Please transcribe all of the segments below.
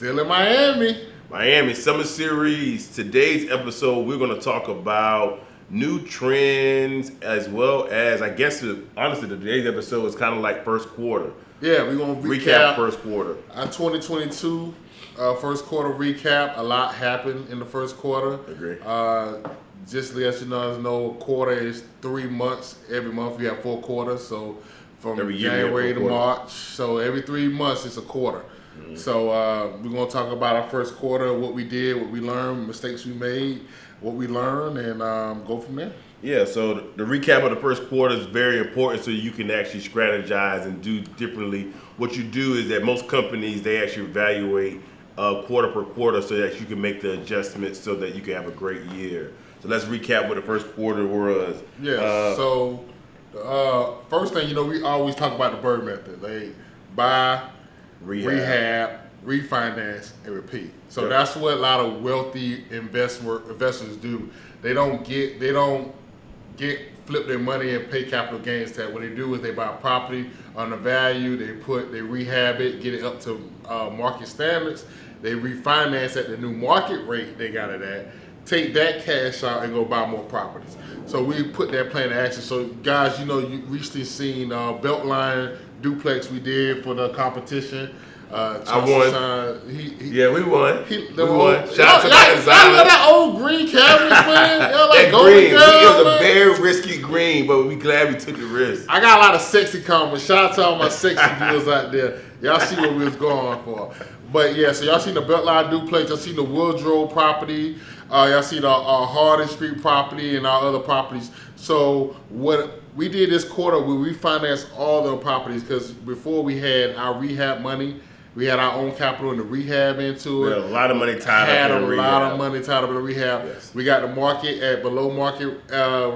Still in Miami. Miami Summer Series. Today's episode, we're going to talk about new trends as well as, I guess, honestly, today's episode is kind of like first quarter. Yeah, we're going to recap first quarter. Our 2022 first quarter recap. A lot happened in the first quarter. Agree. Just to let you know, a quarter is 3 months. Every month we have 4 quarters. So from January to March. So every 3 months it's a quarter. Mm-hmm. So we're going to talk about our first quarter, what we did, what we learned, mistakes we made, what we learned, and go from there. Yeah, so the recap of the first quarter is very important so you can actually strategize and do differently. What you do is that most companies, they actually evaluate quarter per quarter so that you can make the adjustments so that you can have a great year. So let's recap what the first quarter was. Yeah, first thing, we always talk about the BIRD method. They buy, rehab, refinance, and repeat. So that's what a lot of wealthy investors do. They don't flip their money and pay capital gains tax. What they do is they buy a property on the value, they rehab it, get it up to market standards, they refinance at the new market rate they got it at, take that cash out and go buy more properties. So we put that plan in action. So guys, you recently seen Beltline duplex we did for the competition. I won. We won. We won. Shout out to my designer. That old green cabbage, man. That green. It was a very risky green, but we glad we took the risk. I got a lot of sexy comments. Shout out to all my sexy viewers out there. Y'all see what we was going for. But yeah, so y'all seen the Beltline duplex. Y'all seen the Woodrow property. Y'all see the Hardin Street property and our other properties. So what we did this quarter, we refinanced all the properties because before we had our rehab money. We had our own capital in the rehab into it. A lot of money tied up in the rehab. A lot of money tied up in the rehab. Yes. We got the market at below market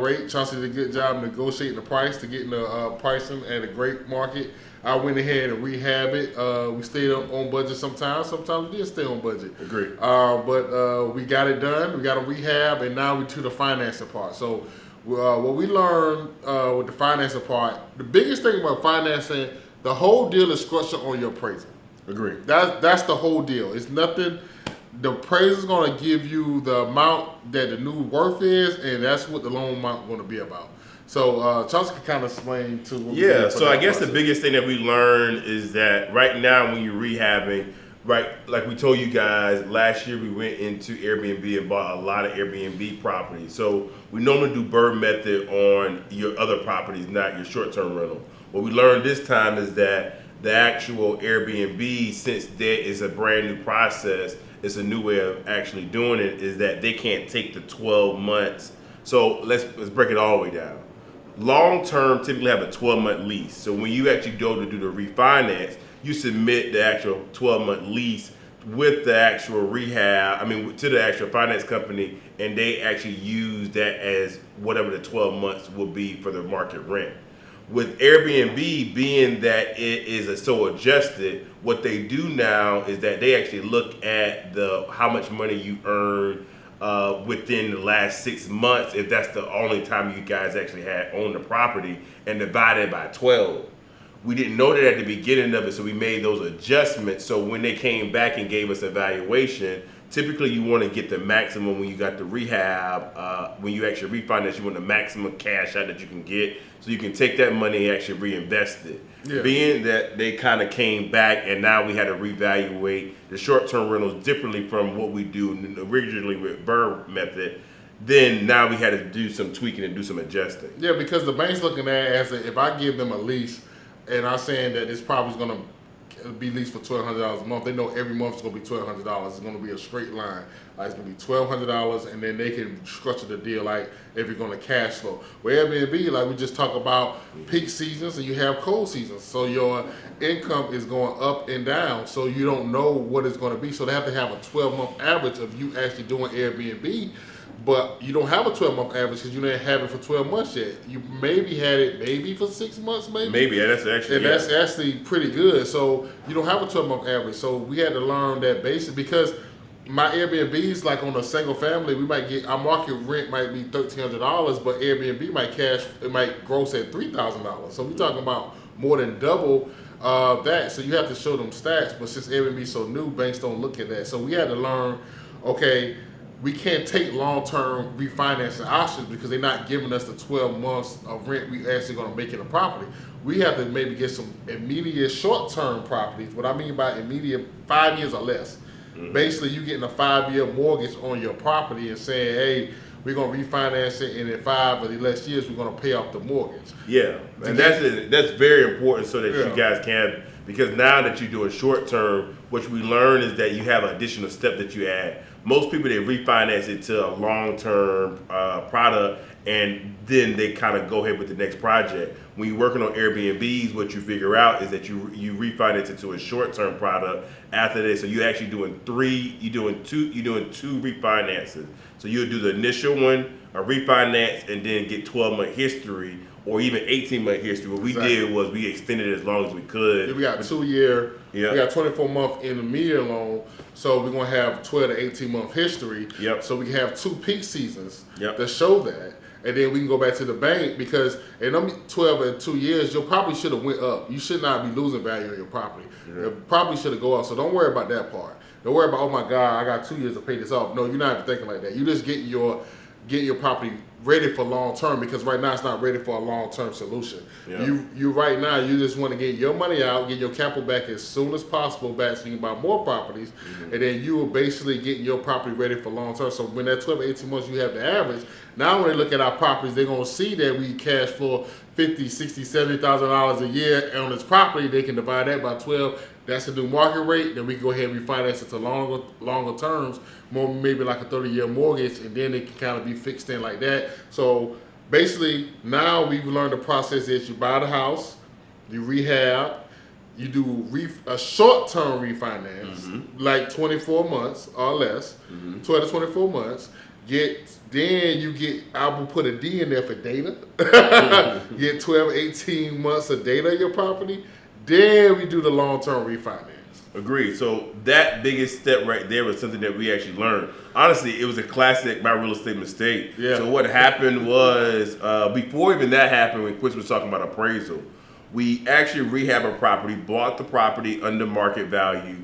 rate. Chauncey did a good job negotiating the price to getting the pricing at a great market. I went ahead and rehab it. We stayed on budget sometimes. Sometimes we did stay on budget. Agreed. But we got it done. We got a rehab, and now we to the financing part. So what we learned with the financing part, the biggest thing about financing, the whole deal is structured on your appraisal. Agree. That's the whole deal. It's nothing. The appraiser's going to give you the amount that the new worth is, and that's what the loan amount is going to be about. So Chauncey can kind of explain to what so I guess the biggest thing that we learned is that right now when you're rehabbing, right, like we told you guys, last year we went into Airbnb and bought a lot of Airbnb properties. So we normally do BIRD method on your other properties, not your short-term rental. What we learned this time is that the actual Airbnb, since there is a brand new process, it's a new way of actually doing it, is that they can't take the 12 months. So let's break it all the way down. Long term typically have a 12-month lease. So when you actually go to do the refinance, you submit the actual 12-month lease with the actual to the actual finance company, and they actually use that as whatever the 12 months will be for the market rent. With Airbnb, being that it is so adjusted, what they do now is that they actually look at how much money you earn within the last 6 months, if that's the only time you guys actually had owned the property, and divide it by 12. We didn't know that at the beginning of it, so we made those adjustments. So when they came back and gave us a valuation, typically you want to get the maximum when you got the rehab. When you actually refinance, you want the maximum cash out that you can get, so you can take that money and actually reinvest it. Yeah. Being that they kind of came back and now we had to reevaluate the short-term rentals differently from what we do originally with BIRD method, then now we had to do some tweaking and do some adjusting. Yeah, because the bank's looking at it as if I give them a lease and I'm saying that this property's going to be leased for $1,200 a month, they know every month it's going to be $1,200. It's going to be a straight line. Like it's going to be $1,200, and then they can structure the deal like if you're going to cash flow. With Airbnb, like we just talk about peak seasons and you have cold seasons, so your income is going up and down. So you don't know what it's going to be. So they have to have a 12-month average of you actually doing Airbnb. But you don't have a 12-month average because you didn't have it for 12 months yet. You maybe had it for 6 months, maybe. Maybe, that's actually that's actually pretty good. So you don't have a 12-month average. So we had to learn that basic because my Airbnbs, like on a single family, we might get our market rent might be $1,300, but Airbnb might gross at $3,000. So we're talking about more than double that. So you have to show them stats. But since Airbnb is so new, banks don't look at that. So we had to learn, okay, we can't take long-term refinancing options because they're not giving us the 12 months of rent we actually going to make in a property. We have to maybe get some immediate short-term properties. What I mean by immediate, 5 years or less. Basically, you getting a 5-year mortgage on your property and saying, hey, we're going to refinance it, and in 5 or less years, we're going to pay off the mortgage. Yeah, and that's very important so that you guys can, because now that you're doing short term, what we learn is that you have an additional step that you add. Most people, they refinance it to a long-term product, and then they kind of go ahead with the next project. When you're working on Airbnbs, what you figure out is that you refinance it to a short-term product after this. So you're actually doing two refinances. So you'll do the initial one, a refinance, and then get 12-month history or even 18-month history. What we did was we extended it as long as we could. We got 2 year, we got 24-month intermediate loan, so we're gonna have 12 to 18-month history. So we can have 2 peak seasons that show that. And then we can go back to the bank because in them 12 and 2 years, your property should have went up. You should not be losing value on your property. Your property should have go up. So don't worry about that part. Don't worry about, oh my God, I got 2 years to pay this off. No, you're not even thinking like that. You just getting your property ready for long term because right now it's not ready for a long term solution. You right now you just want to get your money out, get your capital back as soon as possible back so you can buy more properties, and then you will basically getting your property ready for long term. So when that 12 to 18 months you have the average, now when they look at our properties, they're gonna see that we cash flow $50,000, $60,000, $70,000 a year on this property. They can divide that by 12. That's the new market rate. Then we can go ahead and refinance it to longer terms, more maybe like a 30-year mortgage, and then it can kind of be fixed in like that. So basically, now we've learned the process is you buy the house, you rehab, you do a short-term refinance, like 24 months or less, 12 to 24 months. I will put a D in there for data. Get 12, 18 months of data of your property. Then we do the long-term refinance. Agreed. So that biggest step right there was something that we actually learned. Honestly, it was a classic my real estate mistake. So what happened was, before even that happened, when Chris was talking about appraisal, we actually rehabbed a property, bought the property under market value,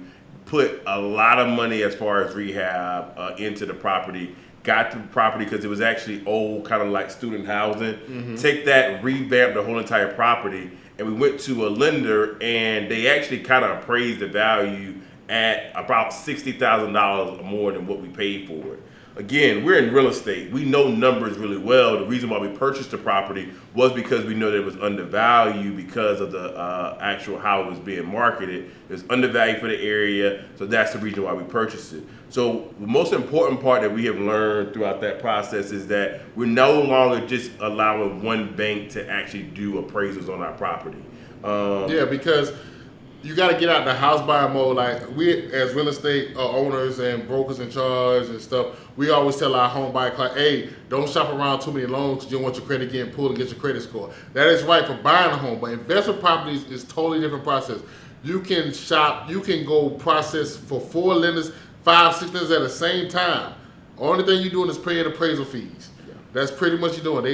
put a lot of money as far as rehab into the property, got the property because it was actually old, kind of like student housing. Take that, revamp the whole entire property, and we went to a lender, and they actually kind of appraised the value at about $60,000 more than what we paid for it. Again, we're in real estate. We know numbers really well. The reason why we purchased the property was because we know that it was undervalued because of the actual how it was being marketed. It was undervalued for the area, so that's the reason why we purchased it. So the most important part that we have learned throughout that process is that we're no longer just allowing one bank to actually do appraisals on our property. Because you got to get out the house buying mode. Like we, as real estate owners and brokers in charge and stuff, we always tell our home buyer client, hey, don't shop around too many loans because you don't want your credit getting pulled against your credit score. That is right for buying a home, but investment properties is totally different process. You can shop, you can go process for 4 lenders, 5, 6 lenders at the same time. Only thing you're doing is paying appraisal fees. That's pretty much you're doing.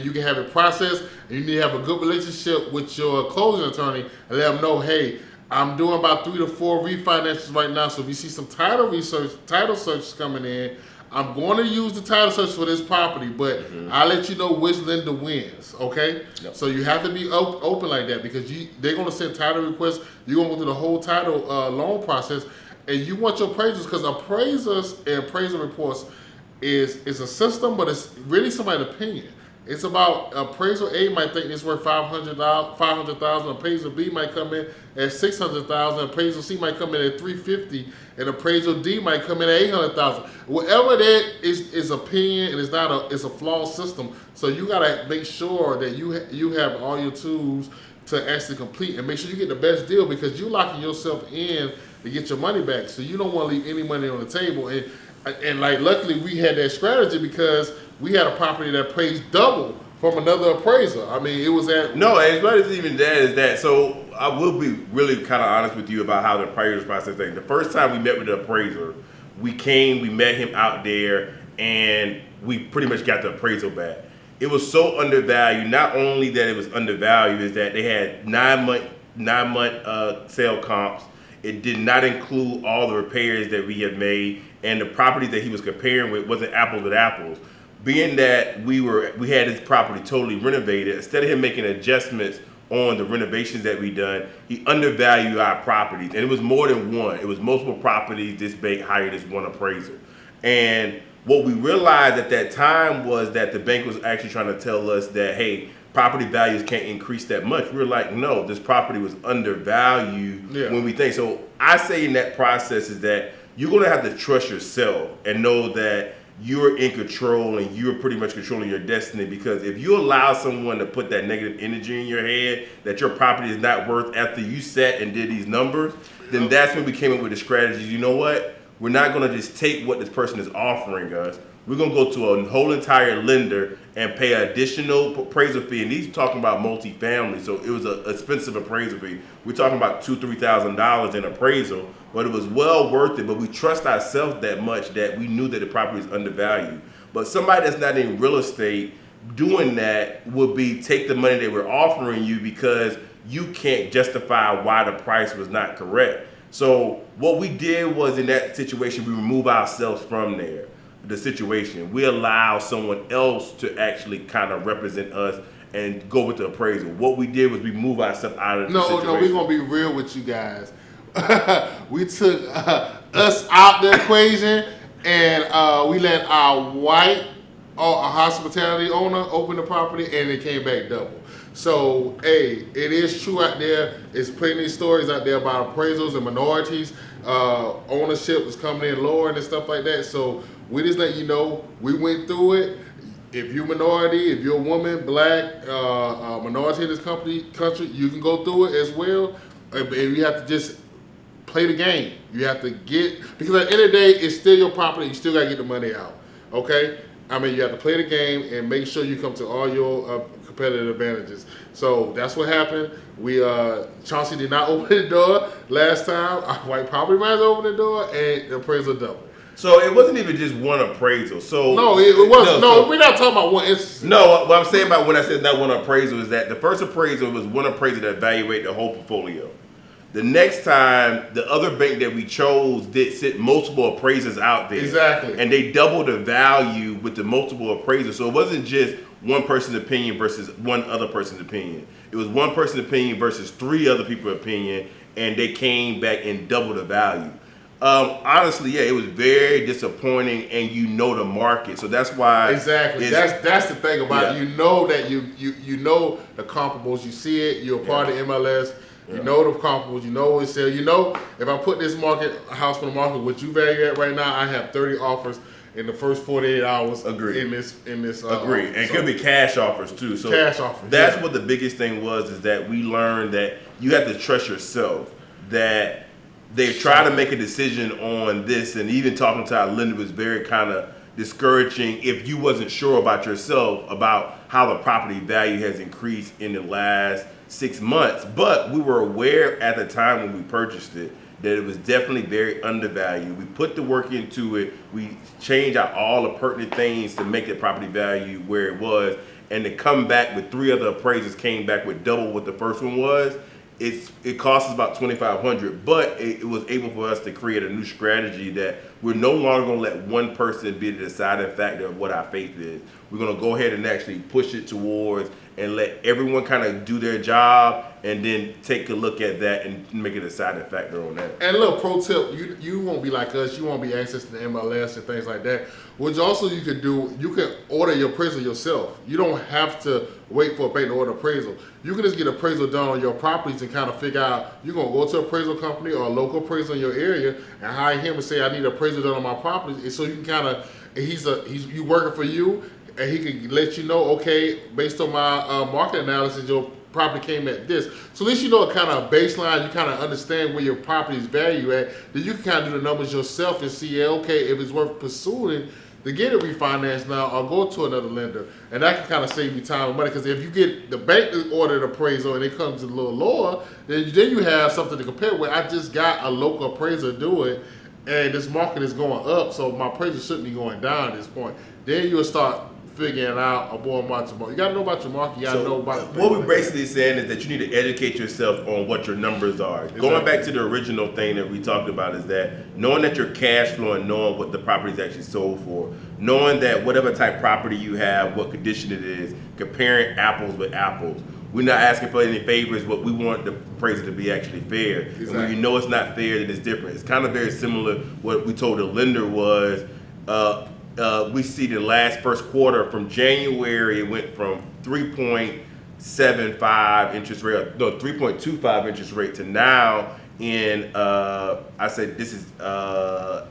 You can have it processed, and you need to have a good relationship with your closing attorney and let them know, hey, I'm doing about 3 to 4 refinances right now. So if you see some title searches coming in, I'm going to use the title search for this property, but I'll let you know which lender wins, okay? So you have to be open like that because they're going to send title requests. You're going to go through the whole title loan process, and you want your appraisals because appraisals and appraisal reports is a system, but it's really somebody's opinion. It's about appraisal A might think it's worth $500,000. Appraisal B might come in at $600,000. Appraisal C might come in at $350,000, and appraisal D might come in at $800,000. Whatever that is opinion, and it's a flawed system. So you gotta make sure that you have all your tools to actually complete and make sure you get the best deal because you're locking yourself in to get your money back. So you don't want to leave any money on the table. And like luckily we had that strategy because we had a property that appraised double from another appraiser. I mean, it was at... No, as much as even that is that. So I will be really kind of honest with you about how the appraisal process thing. The first time we met with the appraiser, we met him out there, and we pretty much got the appraisal back. It was so undervalued. Not only that it was undervalued, is that they had 9-month 9-month sale comps. It did not include all the repairs that we had made, and the property that he was comparing with wasn't apples with apples. Being that we had his property totally renovated, instead of him making adjustments on the renovations that we done, he undervalued our properties, and it was more than one. It was multiple properties. This bank hired this one appraiser, and what we realized at that time was that the bank was actually trying to tell us that, hey, property values can't increase that much. We were like, no, this property was undervalued when we think. So I say in that process is that you're going to have to trust yourself and know that you're in control and you're pretty much controlling your destiny, because if you allow someone to put that negative energy in your head that your property is not worth after you sat and did these numbers, then that's when we came up with the strategy. You know what? We're not going to just take what this person is offering us. We're going to go to a whole entire lender and pay an additional appraisal fee. And he's talking about multifamily, so it was an expensive appraisal fee. We're talking about $2,000-$3,000 in appraisal, but it was well worth it. But we trust ourselves that much that we knew that the property is undervalued. But somebody that's not in real estate doing that would be take the money they were offering you because you can't justify why the price was not correct. So what we did was, in that situation, we remove ourselves from the situation. We allow someone else to actually kind of represent us and go with the appraisal. What we did was we move ourselves out of the situation. No, we're going to be real with you guys. We took us out the equation, and we let our white hospitality owner open the property, and it came back double. So, hey, it is true out there. There's plenty of stories out there about appraisals and minorities. Ownership is coming in lower and stuff like that. So we just let you know we went through it. If you're minority, if you're a woman, black, minority in this country, you can go through it as well. And you have to just play the game. You have to because at the end of the day, it's still your property. You still got to get the money out. Okay? I mean, you have to play the game and make sure you come to all your competitive advantages. So that's what happened. Chauncey did not open the door last time. Our white property manager opened the door, and the appraisal doubled. So it wasn't even just one appraisal. So no, it wasn't. No, we're not talking about one. No, what I'm saying about when I said not one appraisal is that the first appraisal was one appraiser that evaluated the whole portfolio. The next time, the other bank that we chose did sit multiple appraisers out there. Exactly. And they doubled the value with the multiple appraisers. So it wasn't just one person's opinion versus one other person's opinion. It was one person's opinion versus 3 other people's opinion, and they came back and doubled the value. Honestly, yeah, it was very disappointing, and you know the market, so that's why. Exactly. That's the thing about it. You know that you know the comparables. You see it. You're a part of MLS. You know the comparables. You know what it says. You know, if I put this house on the market, what you value at right now, I have 30 offers in the first 48 hours. Agree. In this. Agree. And it could be cash offers too. So cash offers. That's what the biggest thing was, is that we learned that you have to trust yourself. That they try to make a decision on this, and even talking to our lender was very kind of discouraging if you wasn't sure about yourself about how the property value has increased in the last 6 months. But we were aware at the time when we purchased it that it was definitely very undervalued. We put the work into it. We changed out all the pertinent things to make the property value where it was, and to come back with 3 other appraisers came back with double what the first one was. It cost us about $2,500, but it was able for us to create a new strategy that we're no longer going to let one person be the deciding factor of what our faith is. We're going to go ahead and actually push it towards and let everyone kind of do their job, and then take a look at that and make a deciding factor on that. And a little pro tip, you won't be like us. You won't be accessing the MLS and things like that. Which also you could do, you can order your appraisal yourself. You don't have to wait for a bank to order appraisal. You can just get appraisal done on your properties and kind of figure out, you're going to go to an appraisal company or a local appraiser in your area and hire him and say, I need an appraisal done on my properties. And so you can kind of, he's working for you, and he can let you know, okay, based on my market analysis, your property came at this. So at least you know a kind of baseline, you kind of understand where your property's value at. Then you can kind of do the numbers yourself and see, okay, if it's worth pursuing to get it refinanced now or go to another lender. And that can kind of save you time and money, because if you get the bank to order the appraisal and it comes a little lower, then you have something to compare with. I just got a local appraiser do it, and this market is going up, so my appraisal shouldn't be going down at this point. Then you'll start figuring out or more about your market. You got to know about your market. You got to know about what we're basically saying is that you need to educate yourself on what your numbers are. Exactly. Going back to the original thing that we talked about is that knowing that your cash flow and knowing what the property is actually sold for, knowing that whatever type property you have, what condition it is, comparing apples with apples. We're not asking for any favors, but we want the appraisal to be actually fair. Exactly. And when you know it's not fair, then it's different. It's kind of very similar. What we told the lender was, we see the last first quarter from January, it went from 3.75 interest rate, no, 3.25 interest rate to now in, I said this is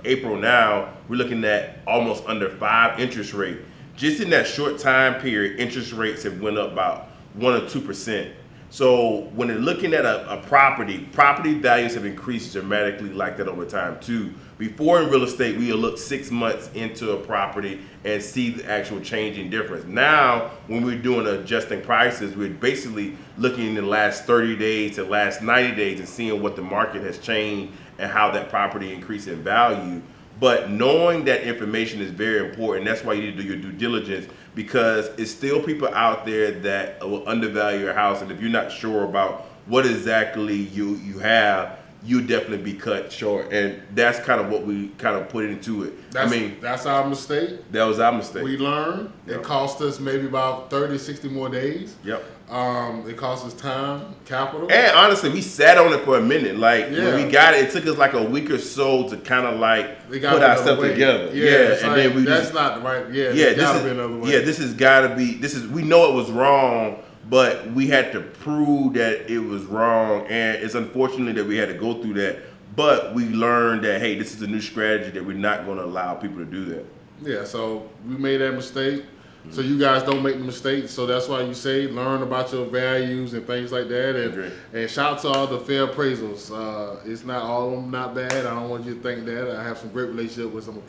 April now, we're looking at almost under 5 interest rate. Just in that short time period, interest rates have went up about 1 or 2%. So when they're looking at a property values have increased dramatically like that over time too. Before in real estate, we would look 6 months into a property and see the actual changing difference. Now, when we're doing adjusting prices, we're basically looking in the last 30 days to last 90 days and seeing what the market has changed and how that property increased in value. But knowing that information is very important. That's why you need to do your due diligence, because it's still people out there that will undervalue your house. And if you're not sure about what exactly you have, you definitely be cut short. And that's kind of what we kind of put into it. That's our mistake. That was our mistake. We learned. Yep. It cost us maybe about 30, 60 more days. Yep. It cost us time, capital. And honestly, we sat on it for a minute. Like Yeah. when we got it, it took us like a week or so to kind of like They put got ourselves together. It's and like, then we that's just, not the right. Yeah, yeah, there's gotta be another way. this has got to be. This is, we know it was wrong, but we had to prove that it was wrong, and it's unfortunate that we had to go through that. But we learned that, hey, this is a new strategy that we're not going to allow people to do that. Yeah, so we made that mistake. So you guys don't make the mistakes. So that's why you say learn about your values and things like that. And shout out to all the fair appraisals. It's not all of them not bad. I don't want you to think that. I have some great relationship with some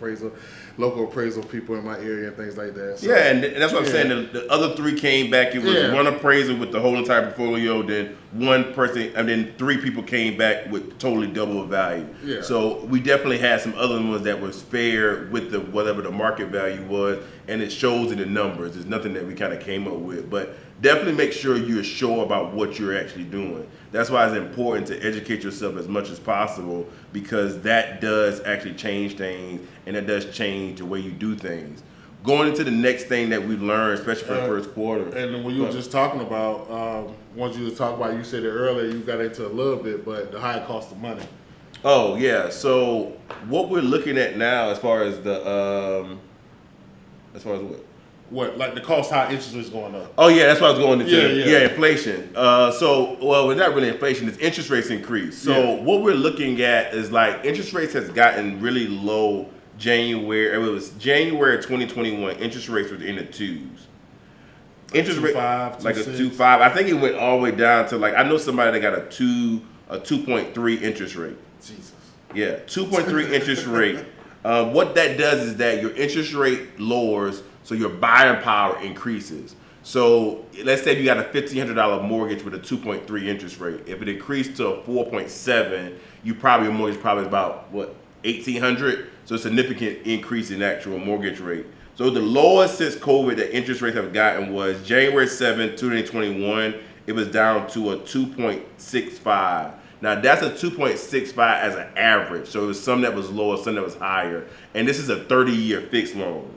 local appraisal people in my area and things like that. So, yeah, and that's what I'm saying. The other 3 came back. It was one appraiser with the whole entire portfolio, then one person, and then 3 people came back with totally double the value. Yeah. So we definitely had some other ones that was fair with the whatever the market value was, and it shows in the numbers. There's nothing that we kind of came up with, but definitely make sure you're sure about what you're actually doing. That's why it's important to educate yourself as much as possible, because that does actually change things, and that does change the way you do things. Going into the next thing that we learned, especially for the first quarter. And when you were just talking about, once you were talking about, you said it earlier, you got into a little bit, but the high cost of money. Oh yeah. So what we're looking at now, as far as what? What, like the cost, how interest rates going up? Oh yeah, that's what I was going into. Yeah. Inflation. Well, it's not really inflation. It's interest rates increase. So what we're looking at is like interest rates has gotten really low. January. It was January 2021. Interest rates were in the 2s. Interest rate like a 2.5. I think it went all the way down to like, I know somebody that got a 2.3 interest rate. Jesus. Yeah, 2.3 interest rate. What that does is that your interest rate lowers, so your buying power increases. So let's say you got a $1,500 mortgage with a 2.3 interest rate. If it increased to a 4.7, your mortgage probably is about what, $1,800. So a significant increase in actual mortgage rate. So the lowest since COVID that interest rates have gotten was January 7th, 2021. It was down to a 2.65. Now that's a 2.65 as an average. So it was some that was lower, some that was higher. And this is a 30-year fixed loan.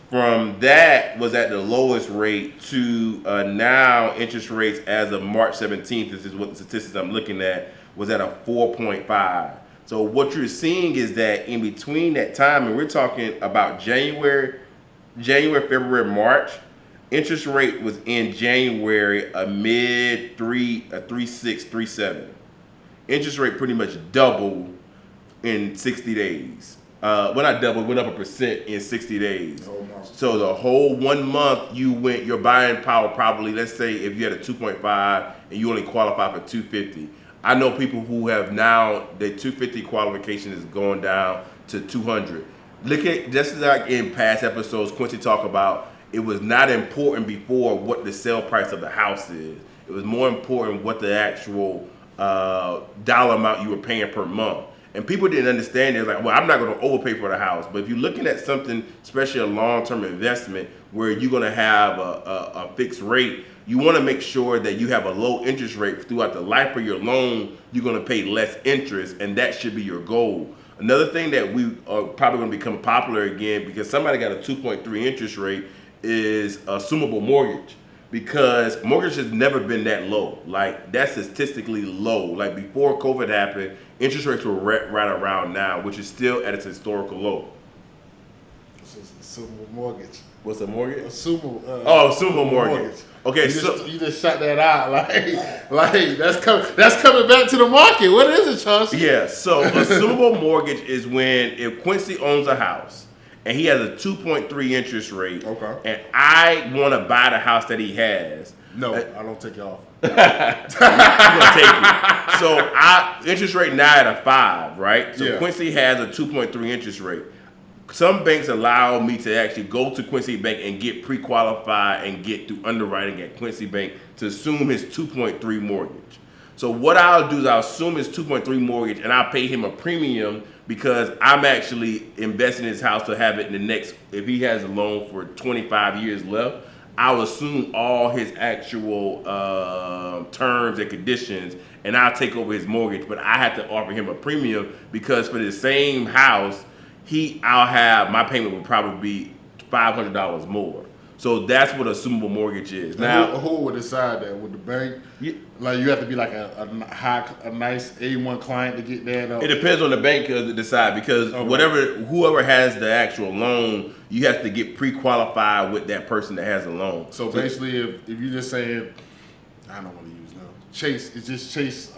From that was at the lowest rate to now interest rates as of March 17th, this is what the statistics I'm looking at, was at a 4.5. So what you're seeing is that in between that time, and we're talking about January, February, March, interest rate was in January a mid 3.6, 3.7. Interest rate pretty much doubled in 60 days. Well, not doubled, went up 1% in 60 days. Oh, no. So the whole 1 month your buying power probably, let's say if you had a 2.5 and you only qualify for 250. I know people who have now, their 250 qualification is going down to 200. Look at, just like in past episodes, Quincy talked about, it was not important before what the sale price of the house is. It was more important what the actual dollar amount you were paying per month. And people didn't understand it. Like, well, I'm not going to overpay for the house. But if you're looking at something, especially a long-term investment, where you're going to have a fixed rate, you want to make sure that you have a low interest rate throughout the life of your loan. You're going to pay less interest, and that should be your goal. Another thing that we are probably going to become popular again, because somebody got a 2.3 interest rate, is assumable mortgage. Because mortgage has never been that low. Like, that's statistically low. Like, before COVID happened, interest rates were right around now, which is still at its historical low. It's assumable mortgage. What's a mortgage? Assumable mortgage. Okay, you just shut that out, like that's coming back to the market. What is it, Chauncey? Yeah, so assumable mortgage is when if Quincy owns a house and he has a 2.3 interest rate, okay, and I want to buy the house that he has. No, I don't take it off. I'm gonna take it. So interest rate now at a 5, right? So Quincy has a 2.3 interest rate. Some banks allow me to actually go to Quincy Bank and get pre-qualified and get through underwriting at Quincy Bank to assume his 2.3 mortgage. So what I'll do is I'll assume his 2.3 mortgage and I'll pay him a premium because I'm actually investing in his house to have it in the next, if he has a loan for 25 years left, I'll assume all his actual terms and conditions and I'll take over his mortgage, but I have to offer him a premium because for the same house, I'll have, my payment would probably be $500 more. So that's what assumable mortgage is. Now, who would decide that? Would the bank? Yeah. Like, you have to be like a nice A1 client to get that? It depends on the bank to decide because whoever has the actual loan, you have to get pre-qualified with that person that has a loan. So basically, if you're just saying, I don't want to use them. Chase, it's just Chase.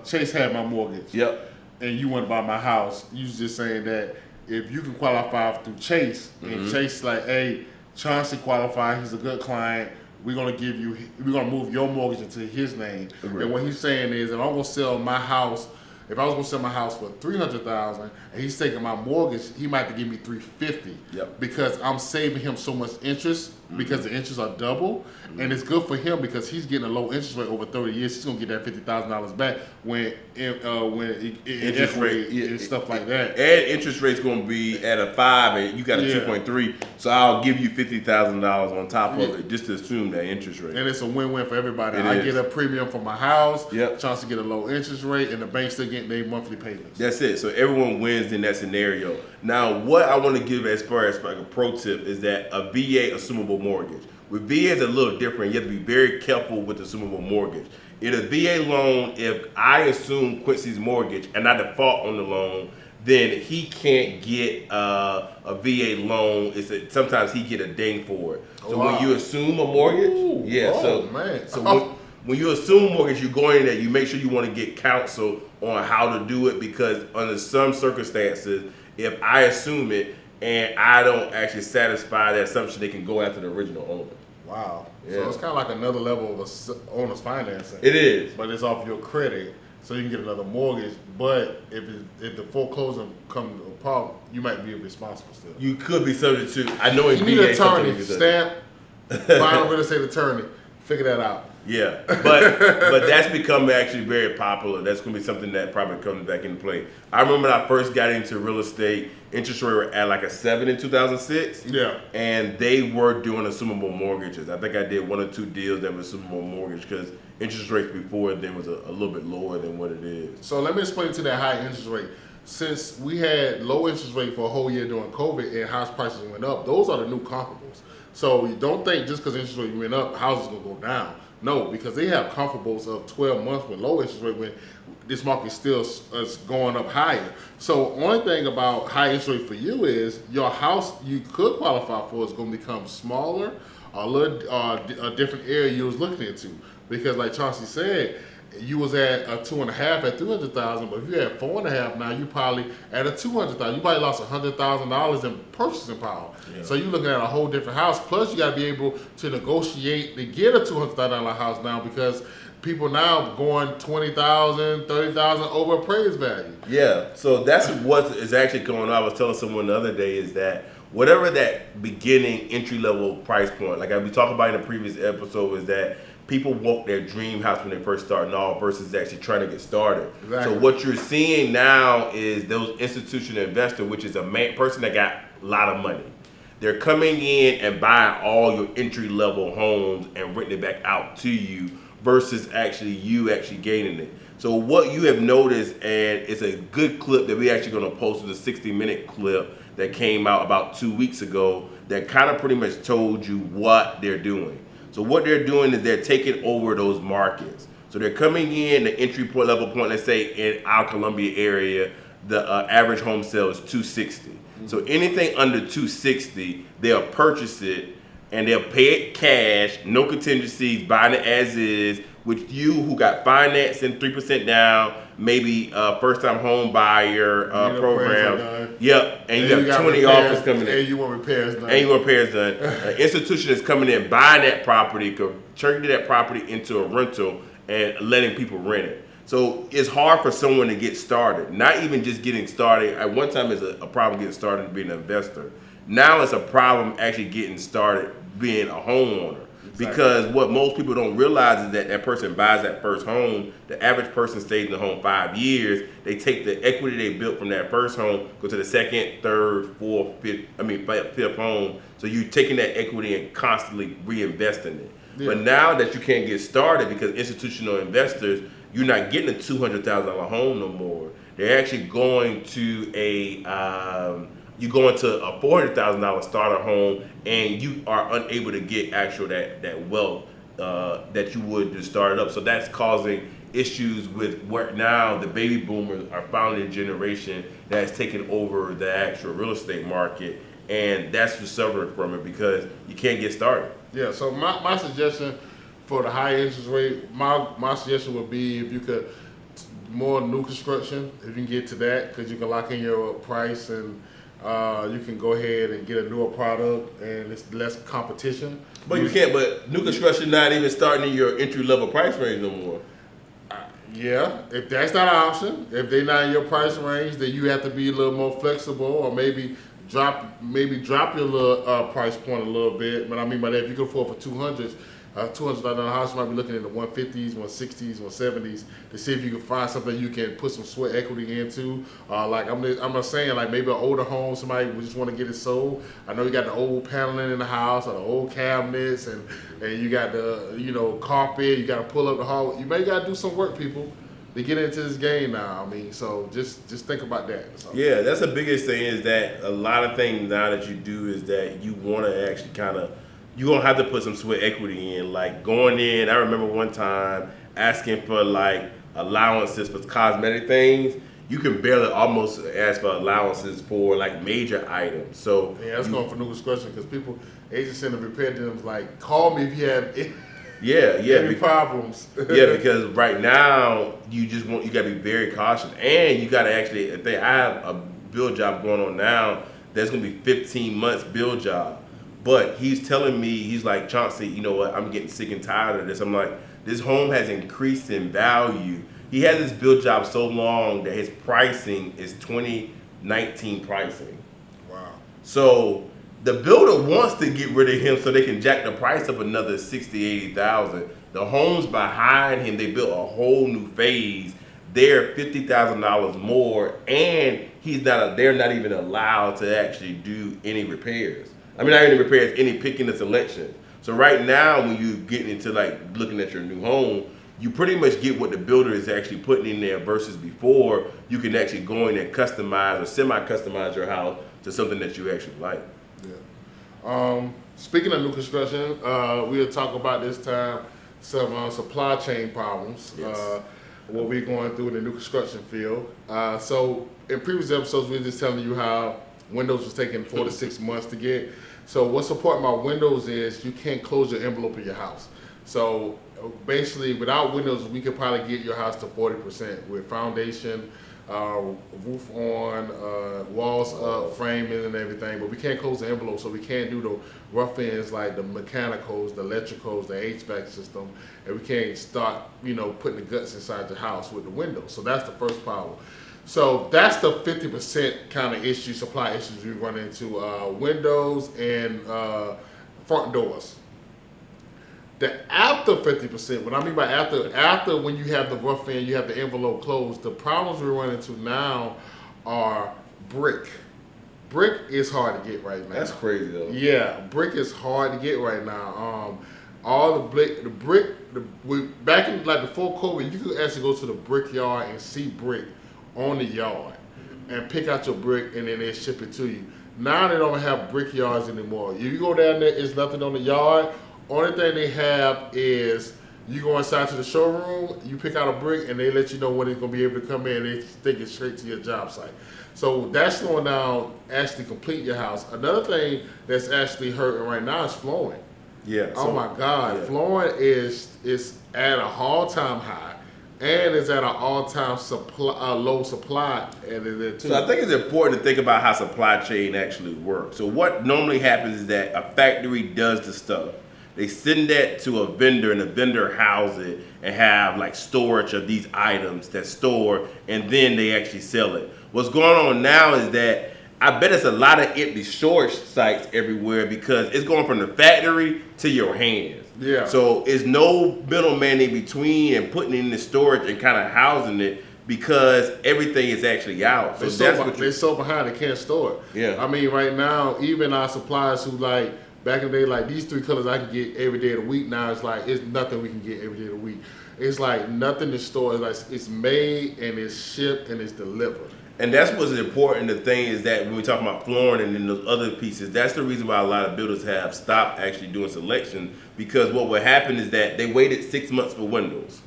Chase had my mortgage. Yep. And you want to buy my house. You was just saying that if you can qualify through Chase, and Chase like, hey, Chauncey qualified, he's a good client, we're gonna move your mortgage into his name. Agreed. And what he's saying is, if I'm gonna sell my house, if I was gonna sell my house for $300,000 and he's taking my mortgage, he might have to give me $350. Yep. Because I'm saving him so much interest because the interests are double, and it's good for him because he's getting a low interest rate over 30 years. He's gonna get that $50,000 back when interest rate and stuff like that. And interest rate's gonna be at a 5, and you got a 2.3. So I'll give you $50,000 on top of it just to assume that interest rate. And it's a win-win for everybody. I get a premium for my house. Yep. Chance to get a low interest rate, and the bank's still getting their monthly payments. That's it. So everyone wins in that scenario. Now, what I want to give as far as like a pro tip is that a VA assumable mortgage. With VA is a little different. You have to be very careful with assumable mortgage. In a VA loan, if I assume Quincy's mortgage and I default on the loan, then he can't get a VA loan. Sometimes he get a ding for it. So when you assume a mortgage, when you assume mortgage, you go in there, you make sure you want to get counsel on how to do it because under some circumstances, if I assume it and I don't actually satisfy that assumption, they can go after the original owner. Wow. Yeah. So it's kind of like another level of owner's financing. It is. But it's off your credit, so you can get another mortgage. But if the foreclosure comes apart, you might be responsible still. You could be subject to, I know in you need an attorney, stamp, final real estate attorney. Figure that out. Yeah, but that's become actually very popular. That's going to be something that probably comes back into play. I remember when I first got into real estate, interest rate were at like a 7 in 2006. Yeah. And they were doing assumable mortgages. I think I did 1 or 2 deals that were assumable mortgage because interest rates before then was a little bit lower than what it is. So let me explain to that high interest rate. Since we had low interest rate for a whole year during COVID and house prices went up, those are the new comparables. So you don't think just because interest rate went up, houses going to go down. No, because they have comparables of 12 months with low interest rate when this market still is going up higher. So only thing about high interest rate for you is your house you could qualify for is going to become smaller or a different area you was looking into. Because like Chauncey said, you was at a 2.5 at 300,000, but if you had 4.5 now, you probably at a 200,000. You probably lost $100,000 in purchasing power. Yeah. So you're looking at a whole different house. Plus, you got to be able to negotiate to get a $200,000 house now because people now going $20,000, $30,000 over appraised value. Yeah. So that's what is actually going on. I was telling someone the other day is that whatever that beginning entry level price point, like we talked about in the previous episode, is that people want their dream house when they first starting off versus actually trying to get started. Exactly. So what you're seeing now is those institutional investor, which is a person that got a lot of money. They're coming in and buying all your entry level homes and renting it back out to you versus you actually gaining it. So what you have noticed, and it's a good clip that we actually going to post, is a 60-minute clip that came out about 2 weeks ago that kind of pretty much told you what they're doing. So what they're doing is they're taking over those markets. So they're coming in the entry level point. Let's say in our Columbia area, the average home sale is $260. So anything under $260, they'll purchase it and they'll pay it cash, no contingencies, buying it as is. With you who got financing 3% down, maybe first time home buyer program. Yep, and you got 20 offers coming in. And you want repairs done. An institution is coming in, buying that property, turning that property into a rental and letting people rent it. So it's hard for someone to get started. Not even just getting started. At one time it's a problem getting started and being an investor. Now it's a problem actually getting started being a homeowner. Exactly. Because what most people don't realize is that person buys that first home. The average person stays in the home 5 years. They take the equity they built from that first home, go to the second, third, fourth, fifth home. So you're taking that equity and constantly reinvesting it. Yeah. But now that you can't get started because institutional investors, you're not getting a $200,000 home no more. They're actually going to a $400,000 starter home, and you are unable to get that wealth that you would to start it up. So that's causing issues with where now the baby boomers are finally a generation that's taken over the actual real estate market, and that's what's suffering from it because you can't get started. Yeah. So my suggestion for the high interest rate, my suggestion would be if you could more new construction, if you can get to that, because you can lock in your price and you can go ahead and get a newer product and it's less competition. But you can't. But new construction not even starting in your entry level price range no more. Yeah, if that's not an option, if they're not in your price range, then you have to be a little more flexible, or maybe drop your little price point a little bit. But I mean by that, if you can afford for $200,000 house, you might be looking at the 150s, 160s, 170s to see if you can find something you can put some sweat equity into. Like I'm not saying like maybe an older home, somebody would just want to get it sold. I know you got the old paneling in the house or the old cabinets and you got the carpet. You got to pull up the hall. You may got to do some work, people, to get into this game now. I mean, so just think about that. So. Yeah, that's the biggest thing is that a lot of things now that you do is that you want to actually you're going to have to put some sweat equity in. Like going in, I remember one time asking for like allowances for cosmetic things. You can barely almost ask for allowances for like major items. So yeah, that's going for new construction because people, agents in the repair dealers like, call me if you have any problems. Yeah, because right now you got to be very cautious, and you got to actually. I have a build job going on now. That's going to be 15 months build job. But he's telling me, he's like, Chauncey, you know what, I'm getting sick and tired of this. I'm like, this home has increased in value. He had this build job so long that his pricing is 2019 pricing. Wow. So the builder wants to get rid of him so they can jack the price up another $60,000, $80,000. The homes behind him, they built a whole new phase. They're $50,000 more, and they're not even allowed to actually do any repairs. I mean, not any repairs, any picking and selection. So right now, when you get into like looking at your new home, you pretty much get what the builder is actually putting in there versus before you can actually go in and customize or semi-customize your house to something that you actually like. Yeah. Speaking of new construction, we'll talk about this time some supply chain problems. Yes. What we're going through in the new construction field. So in previous episodes, we were just telling you how windows was taking 4 to 6 months to get. So what's important about windows is you can't close your envelope in your house. So basically, without windows, we could probably get your house to 40% with foundation, roof on, walls up, framing and everything. But we can't close the envelope, so we can't do the rough ends like the mechanicals, the electricals, the HVAC system, and we can't start, putting the guts inside the house with the windows. So that's the first problem. So that's the 50% kind of issue, supply issues we run into, windows and front doors. The after 50%, what I mean by after when you have the rough end, you have the envelope closed, the problems we run into now are brick. Brick is hard to get right now. That's crazy though. Yeah, brick is hard to get right now. All back in like before COVID, you could actually go to the brick yard and see brick on the yard and pick out your brick and then they ship it to you. Now they don't have brick yards anymore. If you go down there, it's nothing on the yard. Only thing they have is you go inside to the showroom, you pick out a brick, and they let you know when it's going to be able to come in. They take it straight to your job site. So that's slowing down actually complete your house. Another thing that's actually hurting right now is flooring. Yeah. Oh my God, flooring is at a all-time high, and it's at an all-time low supply. And so I think it's important to think about how supply chain actually works. So what normally happens is that a factory does the stuff. They send that to a vendor, and the vendor houses it and have like storage of these items that's stored, and then they actually sell it. What's going on now is that I bet it's a lot of empty storage sites everywhere because it's going from the factory to your hands. Yeah. So it's no middleman in between and putting it in the storage and kind of housing it because everything is actually out. So they're so behind they can't store it. Yeah. I mean, right now, even our suppliers who like back in the day, like these 3 colors I can get every day of the week. Now it's like it's nothing we can get every day of the week. It's like nothing to store. It's like it's made and it's shipped and it's delivered. And that's what's important. The thing is that when we talk about flooring and then those other pieces, that's the reason why a lot of builders have stopped actually doing selection, because what would happen is that they waited 6 months for windows.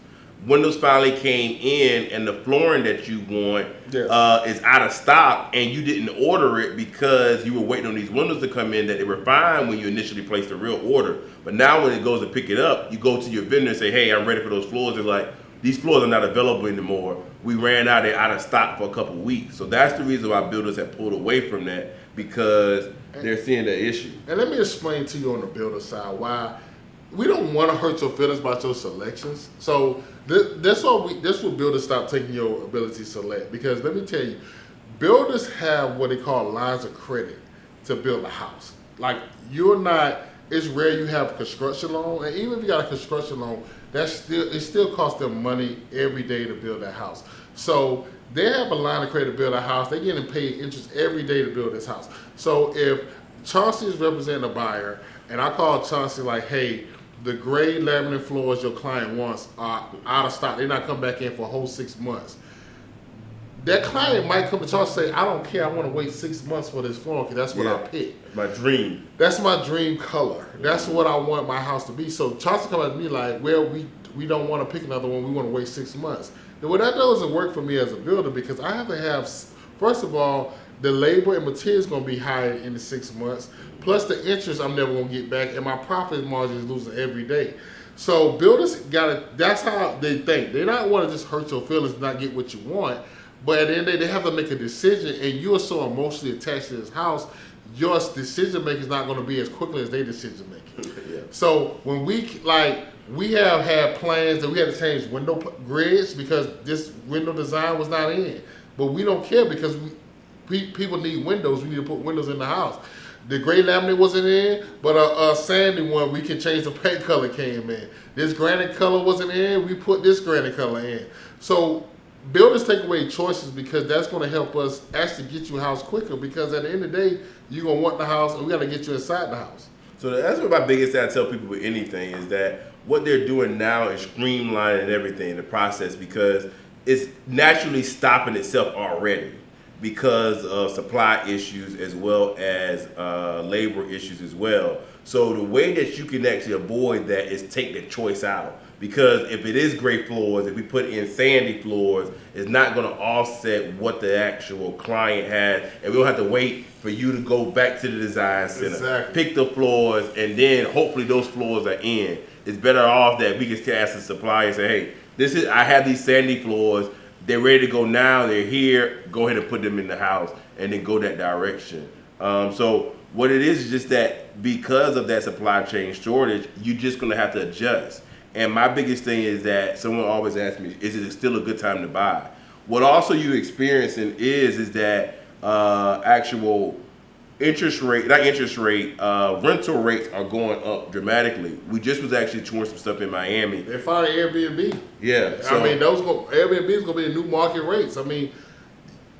Windows finally came in, and the flooring that you want is out of stock, and you didn't order it because you were waiting on these windows to come in that they were fine when you initially placed the real order. But now when it goes to pick it up, you go to your vendor and say, hey, I'm ready for those floors. They're like, these floors are not available anymore. We ran out, they're out of stock for a couple of weeks. So that's the reason why builders have pulled away from that, because they're seeing the issue. And let me explain to you on the builder side why we don't want to hurt your feelings about your selections. So that's what builders stop taking your ability to select. Because let me tell you, builders have what they call lines of credit to build a house. Like it's rare you have a construction loan, and even if you got a construction loan, it still costs them money every day to build that house. So they have a line of credit to build a house. They're getting paid interest every day to build this house. So if Chauncey is representing a buyer, and I call Chauncey like, hey, the gray laminate floors your client wants are out of stock. They're not coming back in for a whole 6 months. That client might come to Chauncey and say, I don't care, I want to wait 6 months for this floor because that's what I picked. My dream. That's my dream color. That's what I want my house to be. So Chauncey comes at me like, well, we don't want to pick another one. We want to wait 6 months. And well, that doesn't work for me as a builder because I have to have, first of all, the labor and materials going to be higher in the 6 months. Plus the interest I'm never going to get back. And my profit margin is losing every day. So builders that's how they think. They don't want to just hurt your feelings and not get what you want. But at the end of the day, they have to make a decision, and you're so emotionally attached to this house, your decision making is not going to be as quickly as their decision making. Yeah. So when we have had plans that we had to change window grids because this window design was not in, but we don't care because people need windows. We need to put windows in the house. The gray laminate wasn't in, but a sandy one we can change the paint color came in. This granite color wasn't in, we put this granite color in. So builders take away choices because that's going to help us actually get you a house quicker, because at the end of the day, you're going to want the house and we got to get you inside the house. So that's what my biggest thing I tell people with anything is that what they're doing now is streamlining everything, the process, because it's naturally stopping itself already because of supply issues as well as labor issues as well. So the way that you can actually avoid that is take the choice out. Because if it is gray floors, if we put in sandy floors, it's not going to offset what the actual client has, and we don't have to wait for you to go back to the design center, pick the floors, and then hopefully those floors are in. It's better off that we can ask the supplier and say, hey, I have these sandy floors, they're ready to go now, they're here, go ahead and put them in the house, and then go that direction. So what it is just that because of that supply chain shortage, you're just going to have to adjust. And my biggest thing is that someone always asks me, is it still a good time to buy? What also you experiencing is that actual rental rates are going up dramatically. We just was actually touring some stuff in Miami. They're finding Airbnb. Yeah, so, I mean, Airbnb is gonna be the new market rates. I mean,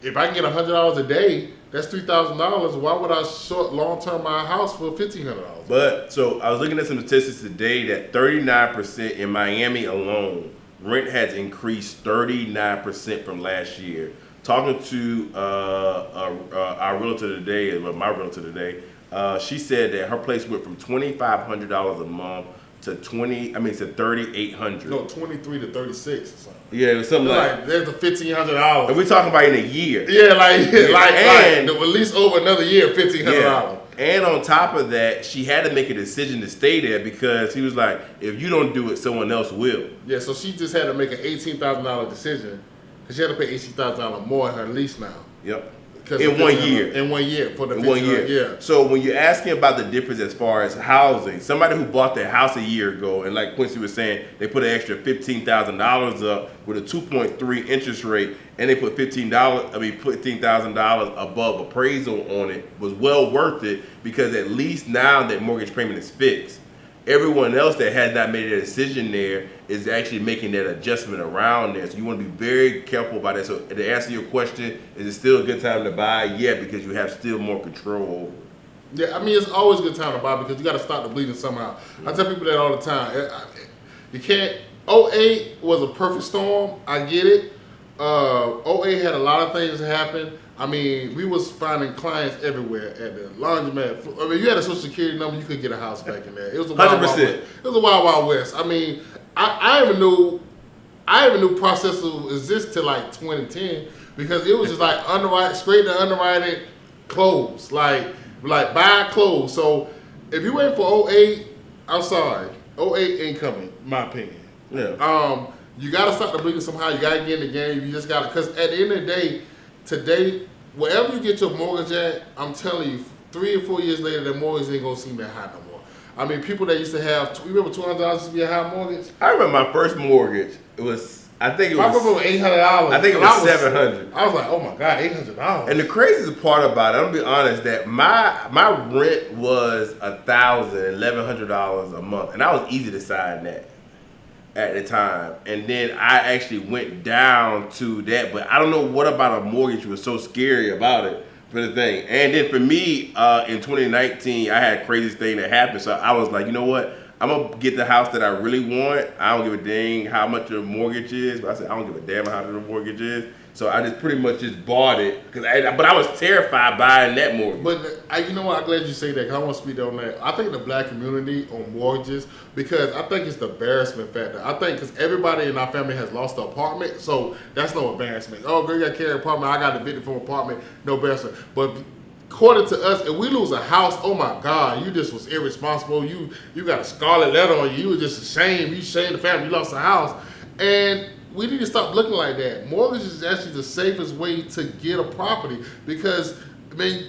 if I can get $100 a day, that's $3,000. Why would I short long term my house for $1,500? But so I was looking at some statistics today that 39% in Miami alone, rent has increased 39% from last year. Talking to our realtor today, well, my realtor today, she said that her place went from $2,500 a month to $3,800. No, 23 to 36 or something. Yeah, it was something like there's the $1,500. And we're talking about in a year. Yeah, like at least over another year, $1,500. Yeah. And on top of that, she had to make a decision to stay there because he was like, if you don't do it, someone else will. Yeah, so she just had to make an $18,000 decision because she had to pay $18,000 more in her lease now. Yep. In 1 year. In 1 year for the 1 year. Yeah. So when you're asking about the difference as far as housing, somebody who bought their house a year ago, and like Quincy was saying, they put an extra $15,000 up with a 2.3 interest rate, and they put $15,000 above appraisal on it, was well worth it because at least now that mortgage payment is fixed. Everyone else that has not made a decision there is actually making that adjustment around there. So you want to be very careful about that. So to answer your question, is it still a good time to buy? Yeah, because you have still more control over it. Yeah, I mean, it's always a good time to buy because you got to stop the bleeding somehow. I tell people that all the time. You can't. '08 was a perfect storm. I get it. '08 had a lot of things happen. I mean, we was finding clients everywhere at the laundromat. I mean, you had a social security number, you could get a house back in there. It was a wild, 100%. wild west. It was a wild, wild west. I mean, I even knew processor exist till like 2010 because it was just like straight to underwriting, close, like buy close. So if you wait for '08, I'm sorry, '08 ain't coming, in my opinion. Yeah. You gotta stop the bleeding somehow. You gotta get in the game. You just gotta, because at the end of the day, today, wherever you get your mortgage at, I'm telling you, 3 or 4 years later, the mortgage ain't gonna seem that high no more. I mean, people that used to have, you remember $200 used to be a high mortgage? I remember my first mortgage. I think it was $800. I think it was $700. I was like, oh my God, $800. And the craziest part about it, I'm gonna be honest, that my rent was $1,100 a month, and I was easy to sign that at the time. And then I actually went down to that, but I don't know what about a mortgage was so scary about it for the thing. And then for me, in 2019, I had craziest thing that happened. So I was like, you know what? I'm gonna get the house that I really want. I don't give a dang how much the mortgage is. But I said, I don't give a damn how much the mortgage is. So I just pretty much just bought it. But I was terrified buying that mortgage. But you know what? I'm glad you say that because I want to speak on that. I think the black community on mortgages, because I think it's the embarrassment factor. I think because everybody in our family has lost an apartment, so that's no embarrassment. Oh, girl, you got to carry an apartment. I got evicted from an apartment. No embarrassment. But according to us, if we lose a house, oh my God, you just was irresponsible. You got a scarlet letter on you. You were just ashamed. You shamed the family. You lost a house. And we need to stop looking like that. Mortgage is actually the safest way to get a property because, man,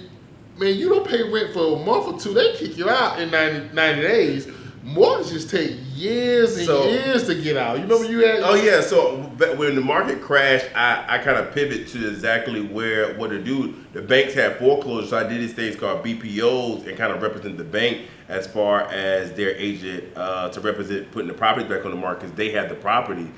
you don't pay rent for a month or two, they kick you out in 90 days. Mortgages take years and years to get out. You remember you had? Oh yeah. So when the market crashed, I kind of pivot to exactly what to do. The banks had foreclosures, so I did these things called BPOs and kind of represent the bank as far as their agent to represent putting the property back on the market because they had the property.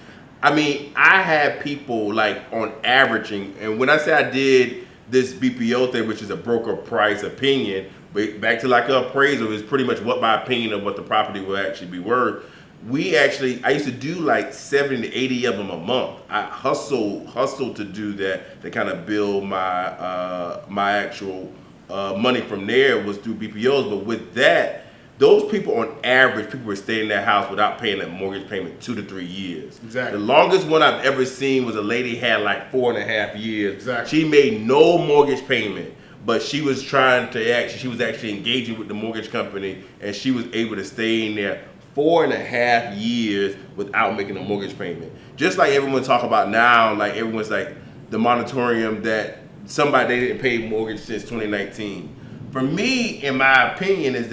I mean, I had people like on averaging, and when I say I did this BPO thing, which is a broker price opinion, but back to like an appraisal is pretty much what my opinion of what the property will actually be worth. I used to do like 70 to 80 of them a month. I hustle to do that to kind of build my actual money from there was through BPOs. But with that, those people on average, people were staying in their house without paying that mortgage payment 2 to 3 years. Exactly. The longest one I've ever seen was a lady had like 4.5 years. Exactly. She made no mortgage payment, but she was she was actually engaging with the mortgage company, and she was able to stay in there 4.5 years without making a mortgage payment. Just like everyone talk about now, like everyone's like the moratorium that they didn't pay mortgage since 2019. For me, in my opinion, is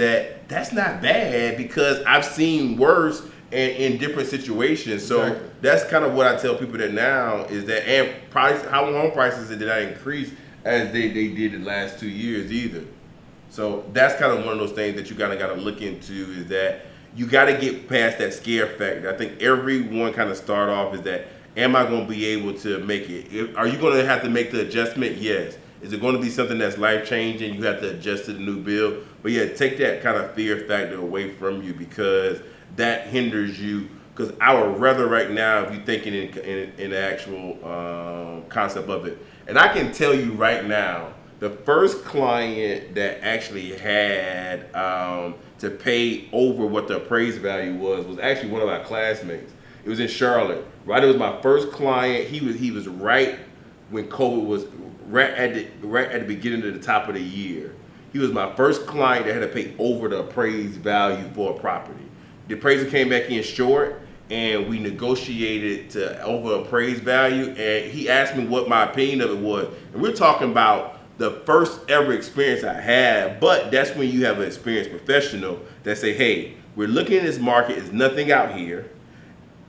that's not bad because I've seen worse and in different situations. So Exactly. That's kind of what I tell people that now is that, and home prices did not increase as they did the last 2 years either. So that's kind of one of those things that you kind of got to look into, is that you got to get past that scare factor. I think everyone kind of start off is that, am I going to be able to make it? Are you going to have to make the adjustment? Yes. Is it going to be something that's life changing? You have to adjust to the new bill. But yeah, take that kind of fear factor away from you, because that hinders you. Because I would rather right now, if you're thinking in the actual concept of it, and I can tell you right now, the first client that actually had to pay over what the appraised value was actually one of our classmates. It was in Charlotte. Right, it was my first client. He was right when COVID was right at the beginning of the top of the year. He was my first client that had to pay over the appraised value for a property. The appraiser came back in short, and we negotiated to over appraised value. And he asked me what my opinion of it was. And we're talking about the first ever experience I had. But that's when you have an experienced professional that say, hey, we're looking at this market. There's nothing out here.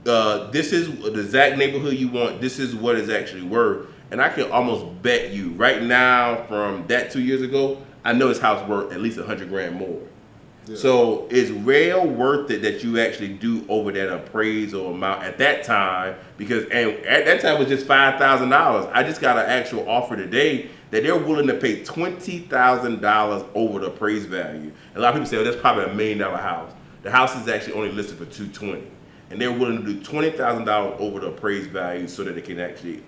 This is the exact neighborhood you want. This is what it's actually worth. And I can almost bet you right now, from that 2 years ago, I know his house worth at least $100,000 more. Yeah. So it's real worth it that you actually do over that appraisal amount at that time, because at that time it was just $5,000. I just got an actual offer today that they're willing to pay $20,000 over the appraised value. And a lot of people say, oh, that's probably $1 million house. The house is actually only listed for $220,000, and they're willing to do $20,000 over the appraised value so that they can actually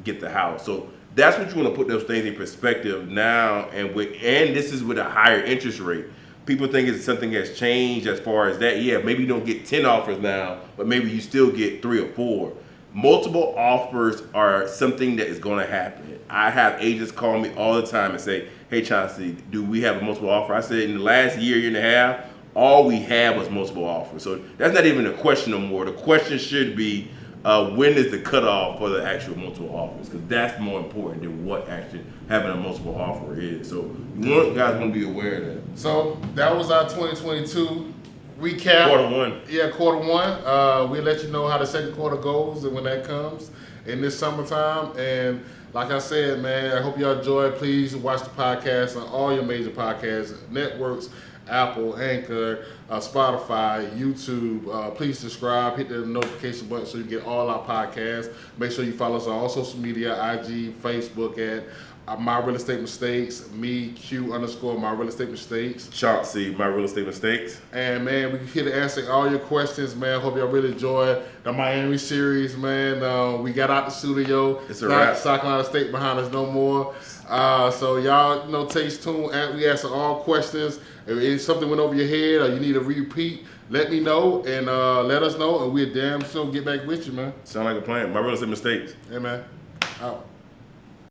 get the house. So that's what you want to put those things in perspective now, and this is with a higher interest rate. People think it's something has changed as far as that. Yeah, maybe you don't get 10 offers now, but maybe you still get 3 or 4. Multiple offers are something that is going to happen. I have agents call me all the time and say, hey, Chauncey, do we have a multiple offer? I said, in the last year and a half, all we had was multiple offers. So that's not even a question no more. The question should be, when is the cutoff for the actual multiple offers? Because that's more important than what actually having a multiple offer is. So you guys want to be aware of that. So that was our 2022 recap. Q1. Yeah, Q1. We'll let you know how the second quarter goes and when that comes in this summertime. And like I said, man, I hope y'all enjoy. Please watch the podcast on all your major podcast networks. Apple, Anchor, Spotify, YouTube. Please subscribe, hit the notification button so you get all our podcasts. Make sure you follow us on all social media, IG, Facebook at My Real Estate Mistakes, me, Q_ My Real Estate Mistakes. Chauncey, My Real Estate Mistakes. And man, we're here to answer all your questions, man. Hope y'all really enjoy the Miami series, man. We got out the studio. It's a wrap. South Carolina State behind us no more. So y'all, stay tuned. We answer all questions. If something went over your head or you need a repeat, let me know and let us know, and we'll damn sure get back with you, man. Sound like a plan. My Real Estate Mistakes. Hey, man. Out.